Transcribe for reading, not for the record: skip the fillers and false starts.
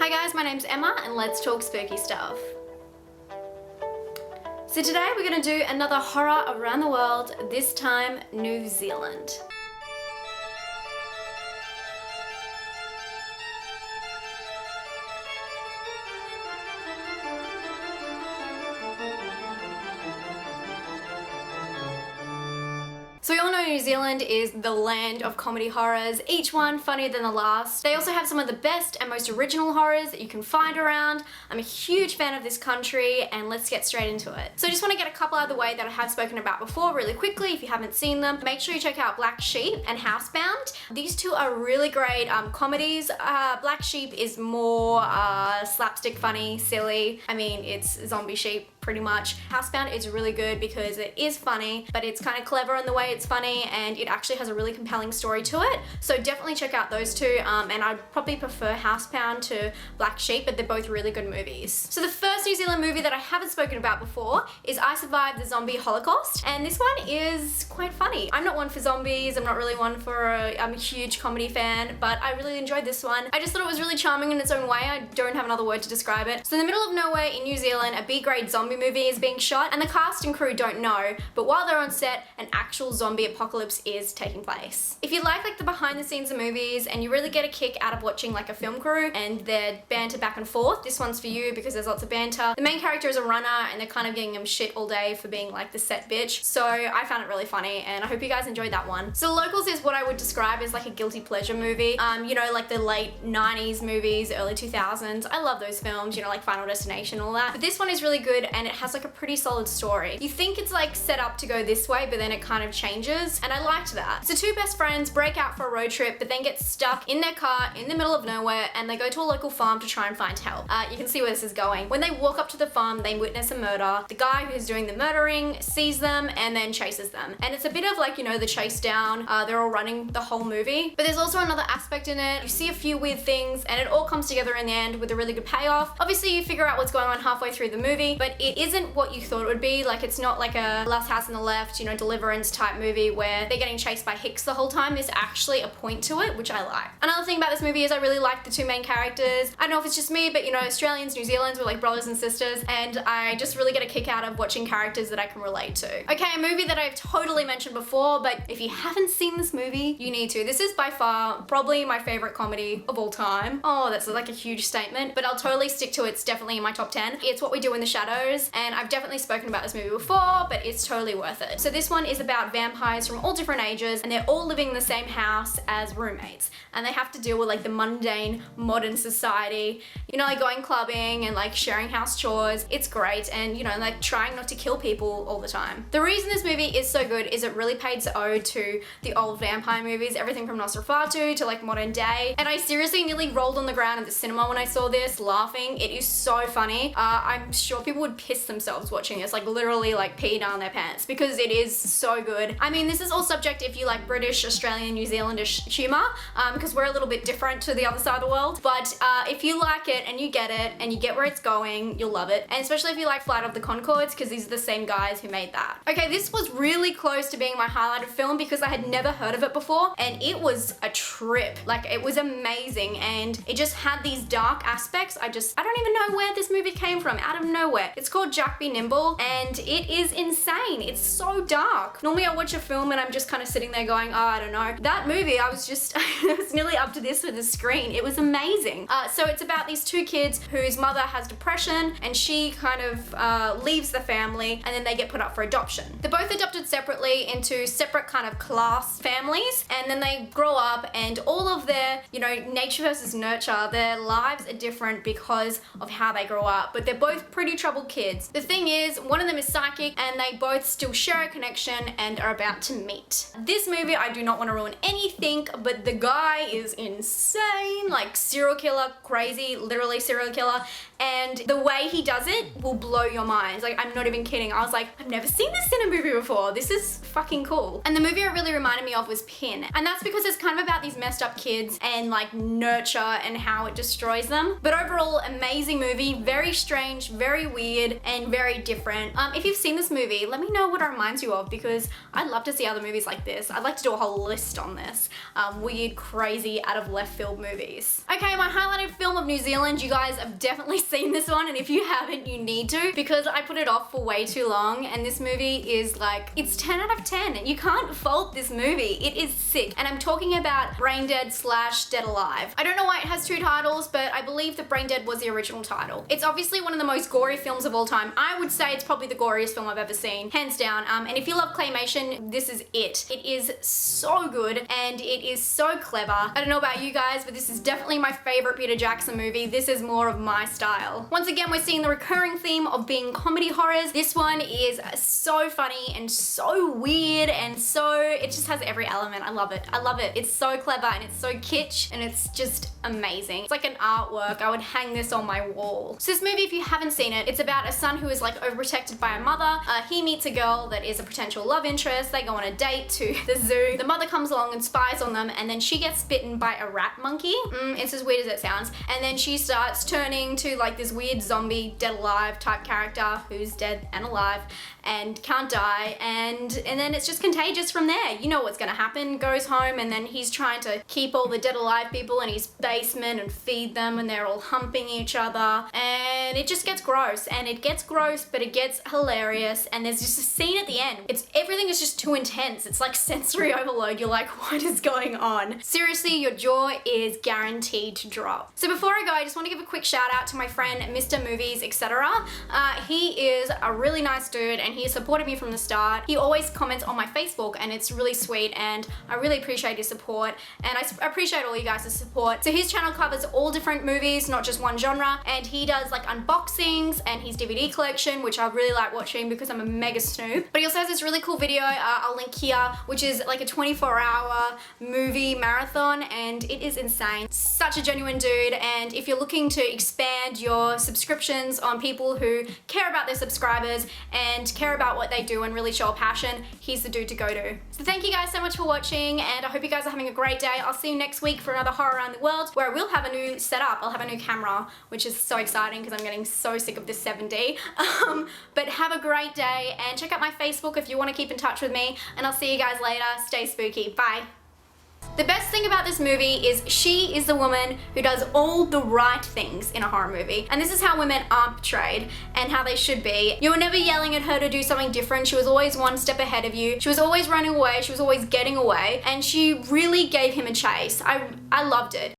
Hi guys, my name's Emma and let's talk spooky stuff. So today we're going to do another horror around the world, this time New Zealand. So we all know New Zealand is the land of comedy horrors, each one funnier than the last. They also have some of the best and most original horrors that you can find around. I'm a huge fan of this country and let's get straight into it. So I just want to get a couple out of the way that I have spoken about before really quickly if you haven't seen them. Make sure you check out Black Sheep and Housebound. These two are really great comedies. Black Sheep is more slapstick funny, silly. I mean, it's zombie sheep pretty much. Housebound is really good because it is funny, but it's kind of clever in the way it's funny and it actually has a really compelling story to it. So definitely check out those two and I'd probably prefer Housebound to Black Sheep, but they're both really good movies. So the first New Zealand movie that I haven't spoken about before is I Survived the Zombie Holocaust, and this one is quite funny. I'm not one for zombies, I'm not really one for I'm a huge comedy fan, but I really enjoyed this one. I just thought it was really charming in its own way. I don't have another word to describe it. So in the middle of nowhere in New Zealand, a B-grade zombie movie is being shot and the cast and crew don't know, but while they're on set, an actual zombie apocalypse is taking place. If you like the behind the scenes of movies and you really get a kick out of watching like a film crew and their banter back and forth, this one's for you because there's lots of banter. The main character is a runner and they're kind of giving him shit all day for being like the set bitch. So I found it really funny and I hope you guys enjoyed that one. So Locals is what I would describe as like a guilty pleasure movie. You know, like the late 90s movies, early 2000s. I love those films, you know, like Final Destination, all that. But this one is really good and it has like a pretty solid story. You think it's like set up to go this way, but then it kind of changes, and I liked that. So two best friends break out for a road trip, but then get stuck in their car in the middle of nowhere, and they go to a local farm to try and find help. You can see where this is going. When they walk up to the farm, they witness a murder. The guy who's doing the murdering sees them and then chases them. And it's a bit of like, you know, the chase down. They're all running the whole movie. But there's also another aspect in it. You see a few weird things, and it all comes together in the end with a really good payoff. Obviously, you figure out what's going on halfway through the movie, but it isn't what you thought it would be. Like, it's not like a Last House on the Left, you know, Deliverance type movie where they're getting chased by Hicks the whole time. There's actually a point to it, which I like. Another thing about this movie is I really like the two main characters. I don't know if it's just me, but you know, Australians, New Zealanders, we're like brothers and sisters, and I just really get a kick out of watching characters that I can relate to. Okay, a movie that I've totally mentioned before, but if you haven't seen this movie, you need to. This is by far probably my favorite comedy of all time. Oh, that's like a huge statement, but I'll totally stick to it. It's definitely in my top 10. It's What We Do in the Shadows, and I've definitely spoken about this movie before, but it's totally worth it. So this one is about vampires from all different ages, and they're all living in the same house as roommates, and they have to deal with like the mundane modern society, you know, like going clubbing and like sharing house chores. It's great, and you know, like trying not to kill people all the time. The reason this movie is so good is it really pays ode to the old vampire movies, everything from Nosferatu to like modern day, and I seriously nearly rolled on the ground at the cinema when I saw this laughing. It is so funny. I'm sure people would piss themselves watching this, like literally like pee down their pants, because it is so good. I mean, this is all subject if you like British, Australian, New Zealandish humor, because we're a little bit different to the other side of the world, but if you like it and you get it and you get where it's going, you'll love it, and especially if you like Flight of the Conchords, because these are the same guys who made that. Okay, this was really close to being my highlighted film because I had never heard of it before, and it was a trip. Like, it was amazing, and it just had these dark aspects. I don't even know where this movie came from, out of nowhere. It's called Be Nimble, and it is insane. It's so dark. Normally I watch a film and I'm just kind of sitting there going, oh, I don't know. That movie, I was nearly up to this with the screen. It was amazing. So it's about these two kids whose mother has depression, and she kind of leaves the family, and then they get put up for adoption. They're both adopted separately into separate kind of class families, and then they grow up, and all of their, you know, nature versus nurture, their lives are different because of how they grow up, but they're both pretty troubled kids. The thing is, one of them is psychic, and they both still share a connection and are about to meet. This movie, I do not want to ruin anything, but the guy is insane, like serial killer, crazy, literally serial killer, and the way he does it will blow your minds. Like, I'm not even kidding. I was like, I've never seen this in a movie before. This is fucking cool. And the movie it really reminded me of was Pin, and that's because it's kind of about these messed up kids and like nurture and how it destroys them. But overall, amazing movie, very strange, very weird, and very different. If you've seen this movie, let me know what it reminds you of, because I'd love to see other movies like this. I'd like to do a whole list on this. Weird, crazy, out of left field movies. Okay, my highlighted film of New Zealand, you guys have definitely seen this one, and if you haven't, you need to, because I put it off for way too long, and this movie is like, it's 10 out of 10. You can't fault this movie. It is sick. And I'm talking about Brain Dead / Dead Alive. I don't know why it has 2 titles, but I believe that Brain Dead was the original title. It's obviously one of the most gory films of all time. I would say it's probably the goriest film I've ever seen, hands down. And if you love claymation, this is it. It is so good, and it is so clever. I don't know about you guys, but this is definitely my favorite Peter Jackson movie. This is more of my style. Once again, we're seeing the recurring theme of being comedy horrors. This one is so funny and so weird, and so, it just has every element. I love it. I love it. It's so clever, and it's so kitsch, and it's just amazing. It's like an artwork. I would hang this on my wall. So this movie, if you haven't seen it, it's about a son who is like overprotected by a mother. He meets a girl that is a potential love interest. They go on a date to the zoo. The mother comes along and spies on them, and then she gets bitten by a rat monkey. It's as weird as it sounds. And then she starts turning to like this weird zombie, dead alive type character who's dead and alive and can't die, and then it's just contagious from there. You know what's gonna happen. Goes home, and then he's trying to keep all the dead alive people in his basement and feed them, and they're all humping each other, and it just gets gross. And it gets gross, but it gets hilarious, and there's just a scene at the end. Everything is just too intense. It's like sensory overload. You're like, what is going on? Seriously, your jaw is guaranteed to drop. So before I go, I just want to give a quick shout out to my friend Mr. Movies, etc. He is a really nice dude, and he supported me from the start. He always comments on my Facebook, and it's really sweet, and I really appreciate his support, and I appreciate all you guys' support. So his channel covers all different movies, not just one genre, and he does like unboxings and his DVD collection, which I really like watching because I'm a mega snoop. But he also has this really cool video, I'll link here, which is like a 24-hour movie marathon, and it is insane. Such a genuine dude, and if you're looking to expand your subscriptions on people who care about their subscribers and care about what they do and really show a passion, he's the dude to go to. So thank you guys so much for watching, and I hope you guys are having a great day. I'll see you next week for another horror around the world, where I will have a new setup. I'll have a new camera, which is so exciting because I'm getting so sick of this 7D. But have a great day, and check out my Facebook if you want to keep in touch with me, and I'll see you guys later. Stay spooky. Bye. The best thing about this movie is she is the woman who does all the right things in a horror movie. And this is how women are portrayed and how they should be. You were never yelling at her to do something different. She was always one step ahead of you. She was always running away. She was always getting away. And she really gave him a chase. I loved it.